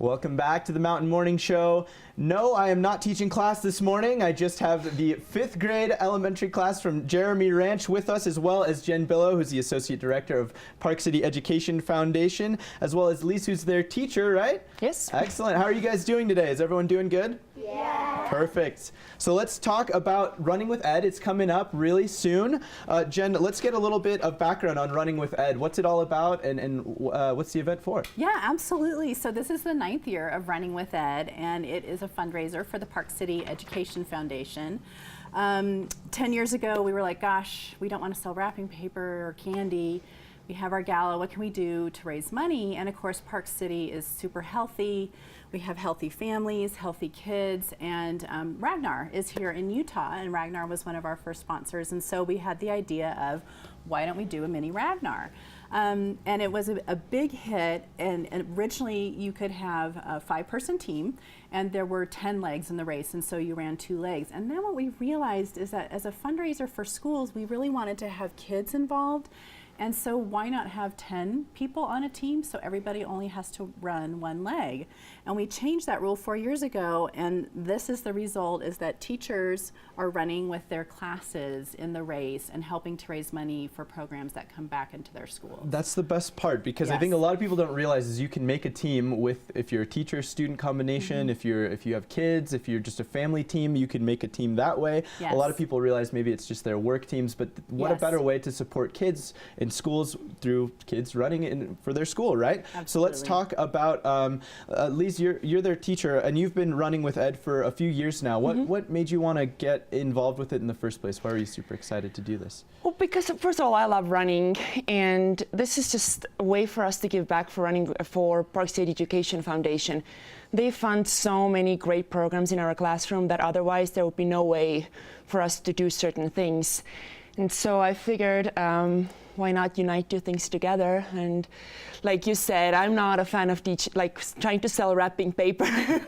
Welcome back to the Mountain Morning Show. No, I am not teaching class this morning. I just have the 5th grade elementary class from Jeremy Ranch with us, as well as Jen Billow, who's the Associate Director of Park City Education Foundation, as well as Lise, who's their teacher, right? Yes. Excellent. How are you guys doing today? Is everyone doing good? Yeah. Perfect. So let's talk about Running with Ed. It's coming up really soon. Jen, let's get a little bit of background on Running with Ed. What's it all about, and what's the event for? Yeah, absolutely. So this is the 9th year of Running with Ed, and it is a fundraiser for the Park City Education Foundation. 10 years ago, we were like, gosh, we don't want to sell wrapping paper or candy. We have our gala, what can we do to raise money? And of course, Park City is super healthy. We have healthy families, healthy kids, and Ragnar is here in Utah, and Ragnar was one of our first sponsors. And so we had the idea of, why don't we do a mini Ragnar? And it was a big hit, and originally you could have a 5-person team, and there were 10 legs in the race, and so you ran 2 legs. And then what we realized is that as a fundraiser for schools, we really wanted to have kids involved. And so why not have 10 people on a team so everybody only has to run 1 leg? And we changed that rule 4 years ago, and this is the result, is that teachers are running with their classes in the race and helping to raise money for programs that come back into their schools. That's the best part, because Yes. I think a lot of people don't realize is you can make a team with, if you're a teacher-student combination, if you have kids, if you're just a family team, you can make a team that way. Yes. A lot of people realize maybe it's just their work teams, but what a Yes. better way to support kids in schools through kids running for their school, right? Absolutely. So let's talk about, Lise, you're their teacher, and you've been running with Ed for a few years now. What made you want to get involved with it in the first place? Why are you super excited to do this? Well, because first of all, I love running, and this is just a way for us to give back for running for Park State Education Foundation. They fund so many great programs in our classroom that otherwise there would be no way for us to do certain things. And so I figured, why not unite 2 things together? And like you said, I'm not a fan of trying to sell wrapping paper.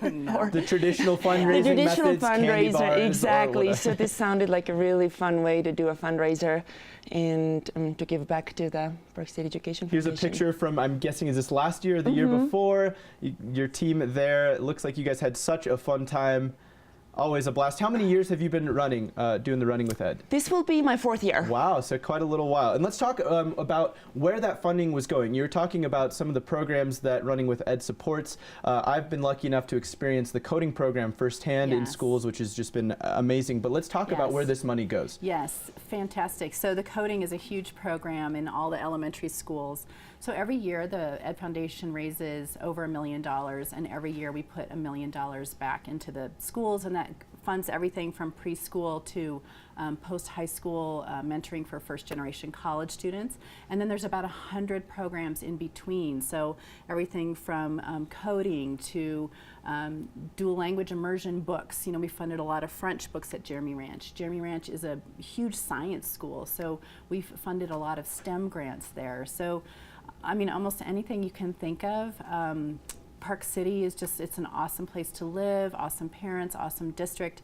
No. The traditional fundraising The traditional methods, candy fundraiser, bars, or exactly. whatever. So this sounded like a really fun way to do a fundraiser and to give back to the Park State Education Here's Foundation. a picture from, I'm guessing, is this last year or the year before? Your team there, it looks like you guys had such a fun time. Always a blast. How many years have you been running, doing the Running with Ed? This will be my 4th year. Wow, so quite a little while. And let's talk about where that funding was going. You were talking about some of the programs that Running with Ed supports. I've been lucky enough to experience the coding program firsthand in Yes. schools, which has just been amazing. But let's talk about Yes. where this money goes. Yes, fantastic. So the coding is a huge program in all the elementary schools. So every year the Ed Foundation raises over $1 million, and every year we put $1 million back into the schools, and that funds everything from preschool to post-high school mentoring for first-generation college students. And then there's about 100 programs in between. So everything from coding to dual language immersion books. You know, we funded a lot of French books at Jeremy Ranch. Jeremy Ranch is a huge science school, so we've funded a lot of STEM grants there. So, I mean, almost anything you can think of. Park City is just, it's an awesome place to live, awesome parents, awesome district,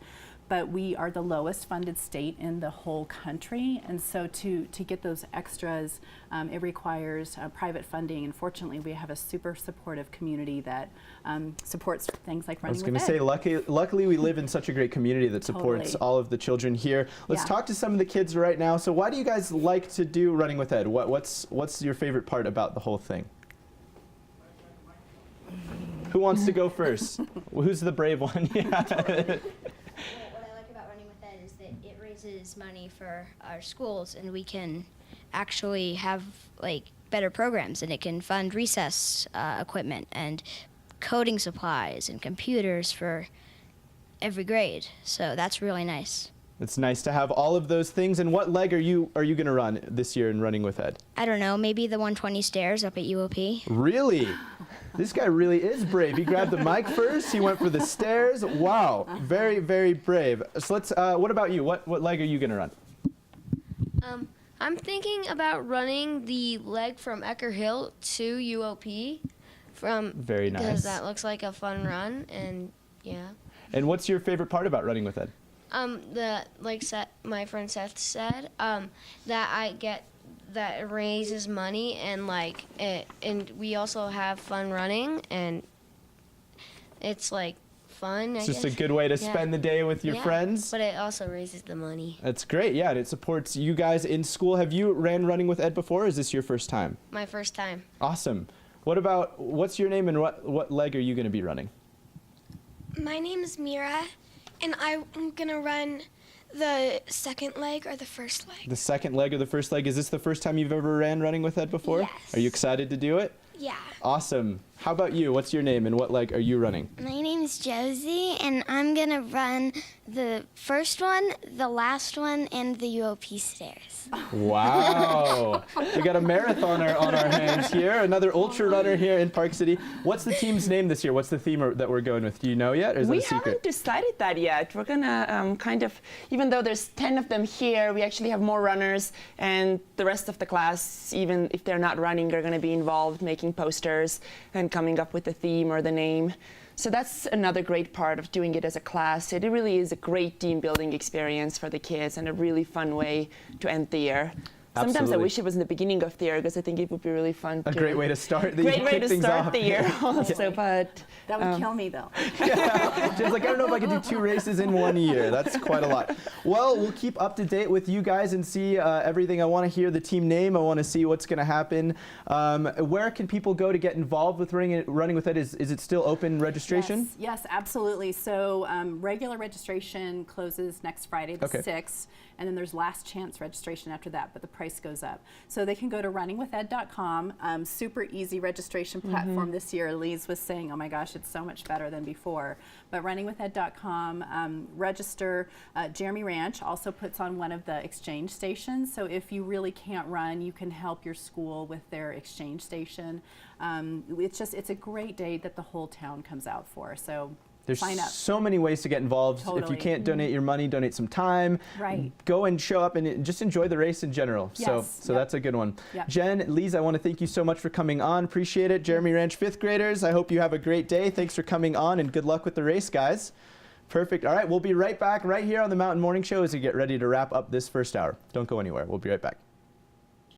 but we are the lowest funded state in the whole country, and so to get those extras, it requires private funding, and fortunately we have a super supportive community that supports things like Running with Ed. I was going to say, luckily we live in such a great community that supports Totally. all of the children here. Let's Yeah. talk to some of the kids right now. So why do you guys like to do Running with Ed? What's your favorite part about the whole thing? Who wants to go first? Who's the brave one? Yeah. What I like about Running with Ed is that it raises money for our schools, and we can actually have like better programs, and it can fund recess equipment and coding supplies and computers for every grade. So that's really nice. It's nice to have all of those things. And what leg are you going to run this year in Running with Ed? I don't know, maybe the 120 stairs up at UOP. Really? This guy really is brave. He grabbed the mic first. He went for the stairs. Wow. Very, very brave. So let's, what about you? What leg are you going to run? I'm thinking about running the leg from Ecker Hill to UOP Very nice. because that looks like a fun run, and yeah. And what's your favorite part about Running with Ed? My friend Seth said, that it raises money, and and we also have fun running, and It's like fun. It's just a good way to spend the day with your friends. But it also raises the money. That's great. Yeah, and it supports you guys in school. Have you ran Running with Ed before, or is this your first time? My first time. Awesome. What's your name and what leg are you going to be running? My name is Mira, and I'm gonna run the second leg or the first leg. The second leg or the first leg. Is this the first time you've ever ran Running with Ed before? Yes. Are you excited to do it? Yeah. Awesome. How about you? What's your name and what leg are you running? My name is Josie, and I'm gonna run the first one, the last one, and the UOP stairs. Wow. We got a marathoner on our hands here, another ultra runner here in Park City. What's the team's name this year? What's the theme that we're going with? Do you know yet, or is that a secret? We haven't decided that yet. We're gonna kind of, even though there's 10 of them here, we actually have more runners, and the rest of the class, even if they're not running, are gonna be involved making posters and coming up with the theme or the name. So that's another great part of doing it as a class. It really is a great team building experience for the kids and a really fun way to end the year. Sometimes Absolutely. I wish it was in the beginning of the year because I think it would be really fun. A great way to start the Great way to start off. the year also, but That would kill me, though. Just like, I don't know if I could do 2 races in 1 year. That's quite a lot. Well, we'll keep up to date with you guys and see everything. I want to hear the team name. I want to see what's going to happen. Where can people go to get involved with Running with Ed? Is it still open registration? Yes, absolutely. So regular registration closes next Friday, the 6th, and then there's last chance registration after that, but the price goes up. So they can go to runningwithed.com. Super easy registration platform this year. Elise was saying, oh my gosh, it's so much better than before. But runningwithed.com, register. Jeremy Ranch also puts on one of the exchange stations. So if you really can't run, you can help your school with their exchange station. It's a great day that the whole town comes out for. So There's sign up. so many ways to get involved. If you Totally. can't donate your money, donate some time. Right. Go and show up and just enjoy the race in general. Yes. So that's a good one. Yep. Jen, Lise, I want to thank you so much for coming on. Appreciate it. Jeremy Ranch 5th graders, I hope you have a great day. Thanks for coming on and good luck with the race, guys. Perfect. All right, we'll be right back right here on the Mountain Morning Show as we get ready to wrap up this first hour. Don't go anywhere. We'll be right back.